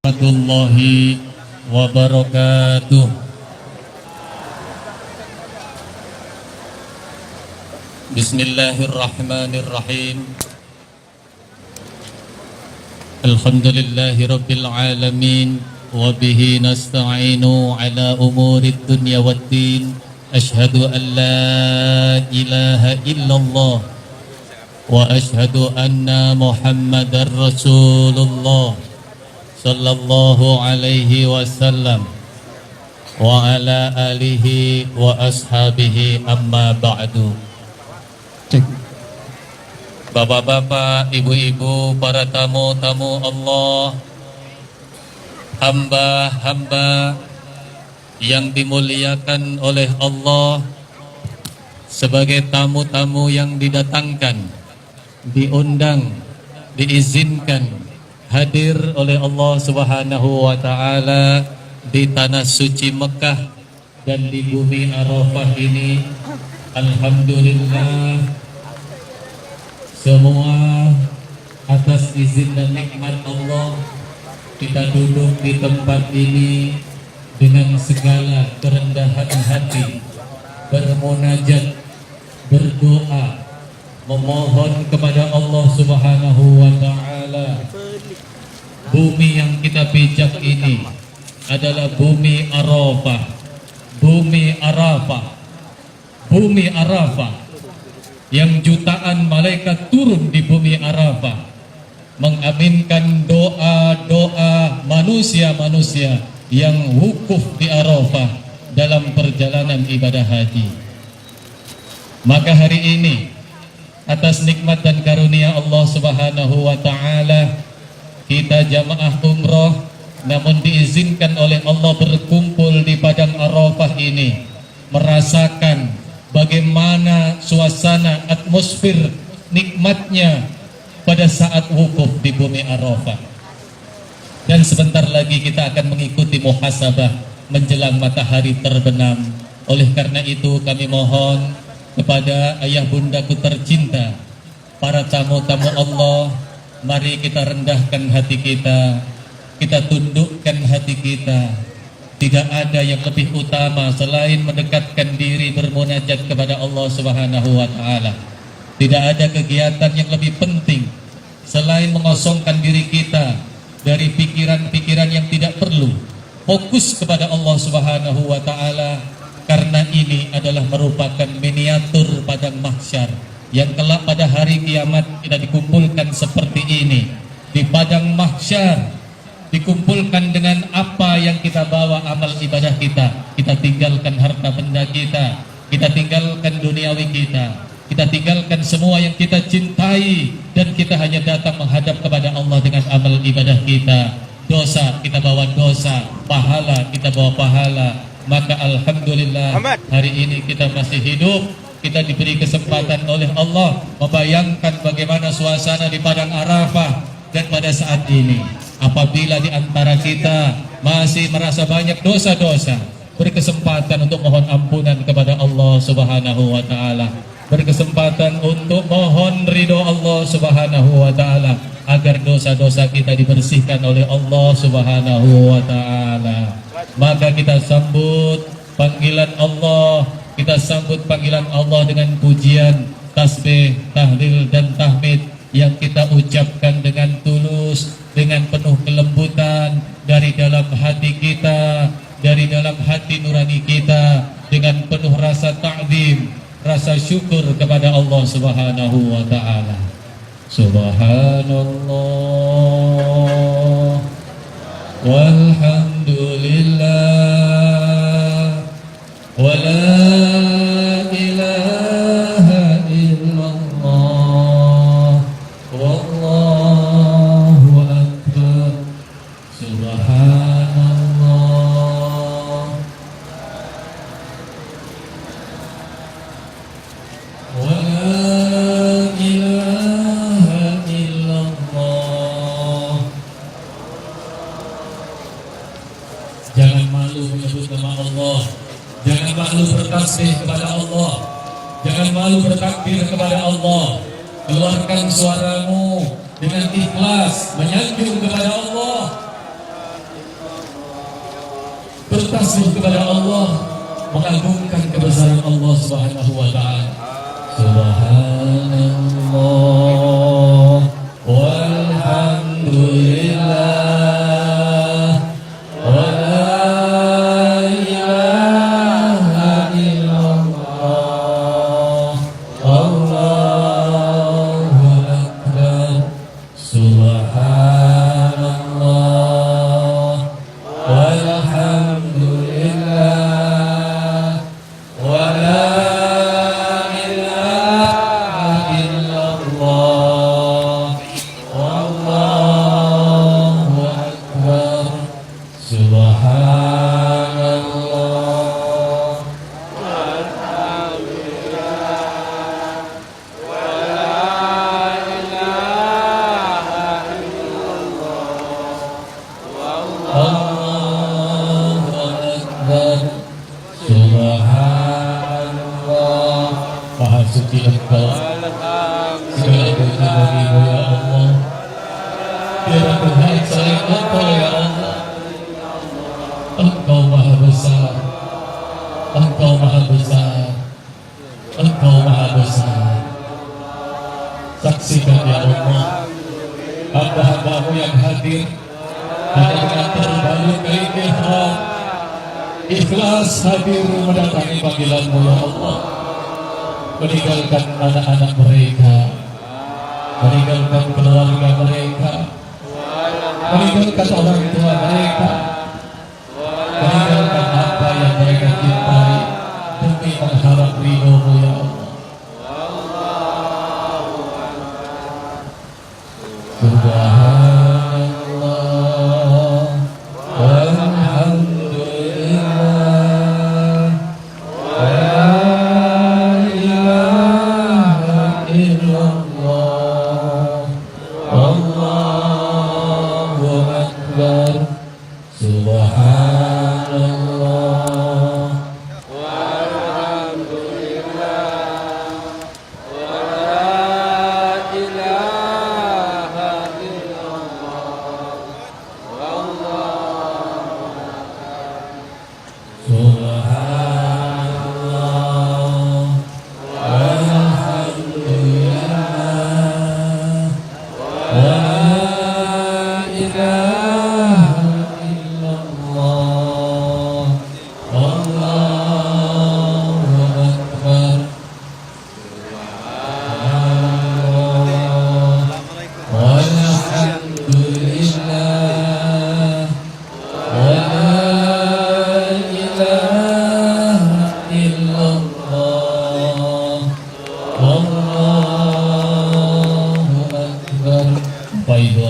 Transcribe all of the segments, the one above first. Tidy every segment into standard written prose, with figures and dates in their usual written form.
warahmatullahi wabarakatuh. Bismillahirrahmanirrahim. Alhamdulillahi rabbil alamin, wa bihi nasta'inu ala umurid dunya waddin. Ashhadu an la ilaha illallah wa ashhadu anna Muhammadar Rasulullah sallallahu alaihi wasallam wa ala alihi wa ashabihi, amma ba'du. Bapak-bapak, ibu-ibu, para tamu-tamu Allah, hamba-hamba yang dimuliakan oleh Allah, sebagai tamu-tamu yang didatangkan, diundang, diizinkan hadir oleh Allah Subhanahu wa taala di tanah suci Mekah dan di bumi Arafah ini. Alhamdulillah, semua atas izin dan nikmat Allah kita duduk di tempat ini dengan segala kerendahan hati, bermunajat, berdoa, memohon kepada Allah Subhanahu wa taala. Bumi yang kita pijak ini adalah bumi Arafah. Bumi Arafah, bumi Arafah yang jutaan malaikat turun di bumi Arafah mengaminkan doa-doa manusia-manusia yang wukuf di Arafah dalam perjalanan ibadah haji. Maka hari ini, atas nikmat dan karunia Allah Subhanahu wa taala, kita jamaah umroh namun diizinkan oleh Allah berkumpul di padang Arafah ini, merasakan bagaimana suasana atmosfer nikmatnya pada saat wukuf di bumi Arafah. Dan sebentar lagi kita akan mengikuti muhasabah menjelang matahari terbenam. Oleh karena itu kami mohon kepada ayah bundaku tercinta, para tamu-tamu Allah, mari kita rendahkan hati kita, kita tundukkan hati kita. Tidak ada yang lebih utama selain mendekatkan diri bermunajat kepada Allah Subhanahu wa taala. Tidak ada kegiatan yang lebih penting selain mengosongkan diri kita dari pikiran-pikiran yang tidak perlu. Fokus kepada Allah Subhanahu wa taala, karena ini adalah merupakan miniatur padang mahsyar yang kelak pada hari kiamat kita dikumpulkan seperti ini di padang mahsyar. Dikumpulkan dengan apa yang kita bawa, amal ibadah kita. Kita tinggalkan harta benda kita, kita tinggalkan duniawi kita tinggalkan semua yang kita cintai, dan kita hanya datang menghadap kepada Allah dengan amal ibadah kita. Dosa kita bawa dosa, pahala kita bawa pahala. Maka alhamdulillah, hari ini kita masih hidup, kita diberi kesempatan oleh Allah membayangkan bagaimana suasana di padang Arafah. Dan pada saat ini, apabila di antara kita masih merasa banyak dosa-dosa, berkesempatan untuk mohon ampunan kepada Allah Subhanahu wa taala, berkesempatan untuk mohon ridho Allah Subhanahu wa taala, agar dosa-dosa kita dibersihkan oleh Allah Subhanahu wa taala. Maka kita sambut panggilan Allah, kita sambut panggilan Allah dengan pujian, tasbih, tahlil dan tahmid yang kita ucapkan dengan tulus, dengan penuh kelembutan dari dalam hati kita, dari dalam hati nurani kita, dengan penuh rasa ta'zim, rasa syukur kepada Allah Subhanahu wa taala. Subhanallah walhamdulillah wa la ilaha illallah wallahu akbar. Subhanallah wa la ilaha illallah. Jangan malu menyebut nama Allah, jangan malu bertasbih kepada Allah, jangan malu bertakbir kepada Allah. Keluarkan suaramu dengan ikhlas menyanjung kepada Allah. bertasbih kepada Allah, mengagungkan kebesaran Allah Subhanahu wa taala. Subhanallah walhamdulillah wa la ilaha illallah Allahu akbar. Subhanallah walhamdulillah wa la ilaha illallah Allahu akbar. Subhanallah Allahu akbar. Subhanallah. Maha suci Engkau, segala puji bagimu ya Allah. Tiada Tuhan selain Engkau ya Allah. Engkau maha besar, Engkau maha besar, Engkau maha besar. Saksikan ya Allah, hamba-hambamu yang hadir hanya dengan terbalut keinginan ikhlas hadir mendatangi panggilanmu ya Allah, meninggalkan anak-anak mereka, meninggalkan keluarga mereka, meninggalkan orang tua mereka, meninggalkan apa yang mereka cintai demi mengharap ridho-Mu ya Allah. Subhanallah walhamdulillah wa la ilaha illallah Allahu akbar. Subhanallah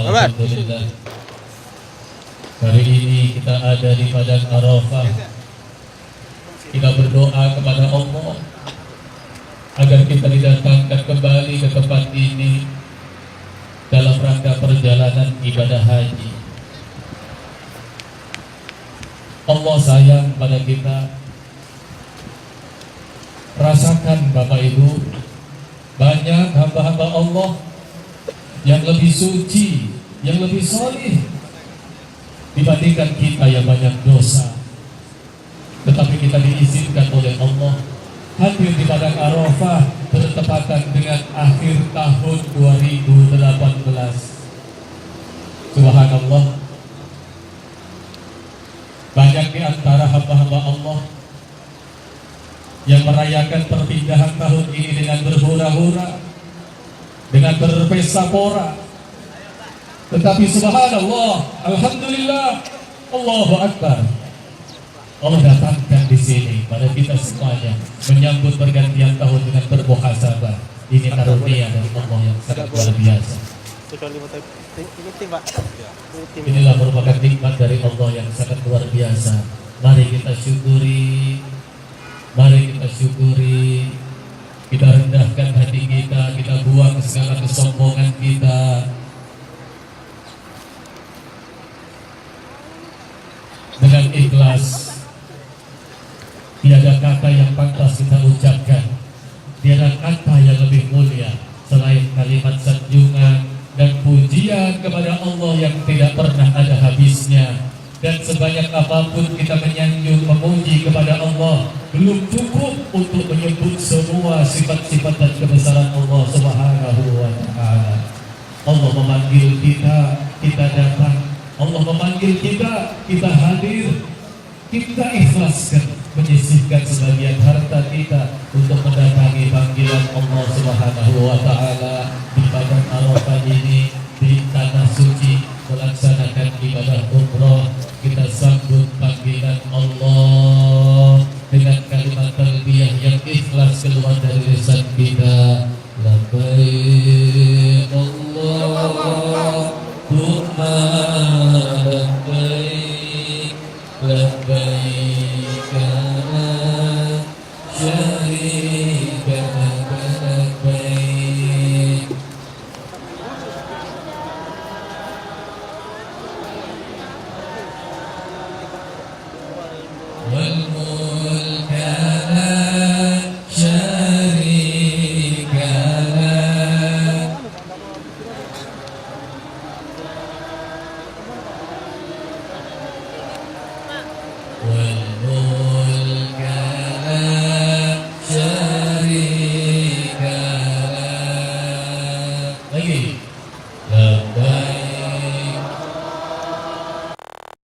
Alhamdulillah. Hari ini kita ada di padang Arafah. Kita berdoa kepada Allah agar kita didatangkan kembali ke tempat ini dalam rangka perjalanan ibadah haji. Allah sayang pada kita. Rasakan Bapak Ibu, banyak hamba-hamba Allah yang lebih suci, yang lebih solih dibandingkan kita yang banyak dosa. Tetapi kita diizinkan oleh Allah hadir di padang Arafah bertepatan dengan akhir tahun 2018. Subhanallah, banyak di antara hamba-hamba Allah yang merayakan perpindahan tahun ini dengan berhura-hura, dengan berpesta pora. Tetapi subhanallah, alhamdulillah, Allahu akbar, Allah datangkan di sini pada kita semuanya menyambut pergantian tahun dengan bermuhasabah. Ini karunia dari Allah yang sangat luar biasa. Inilah merupakan nikmat dari Allah yang sangat luar biasa. Mari kita syukuri, mari kita syukuri. Kita rendahkan hati kita, kita buang segala kesombongan kita. Dengan ikhlas, tiada kata yang pantas kita ucapkan, tiada kata yang lebih mulia selain kalimat sanjungan dan pujian kepada Allah yang tidak pernah ada habisnya. Dan sebanyak apapun kita menyanjung memuji kepada Allah, belum cukup untuk menyebut semua sifat-sifat dan kebesaran Allah Subhanahu wa Ta'ala. Allah memanggil kita, kita datang. Allah memanggil kita, kita hadir. Kita ikhlaskan, menyisihkan sebagian harta kita untuk mendatangi panggilan Allah Subhanahu wa Ta'ala di padang Arafah ini, di tanah suci, melaksanakan ibadah umrah. Kita sambut panggilan Allah dengan kalimat talbiyah yang ikhlas keluar dari lisan kita. Labbaik